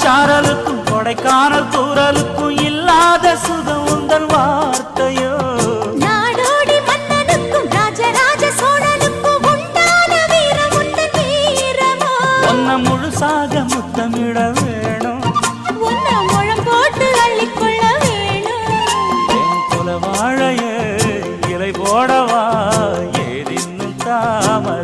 சாரலுக்கும் கொடைக்கானல் தூரலுக்கும் இல்லாத சுகம் உந்தன் வார்த்தையோ. நாடோடி மன்னனுக்கும் ராஜராஜ சோழனுக்கும் உண்டான வீரம் உந்தன் வீரமோ. உன்னை முழுசாக முத்தமிட வேணும், உன்னை முழம் போட்டு அள்ளிக்கொள்ள வேணும். என் குல வாழைய இலை போடவா ஏதின்னும் தாமரை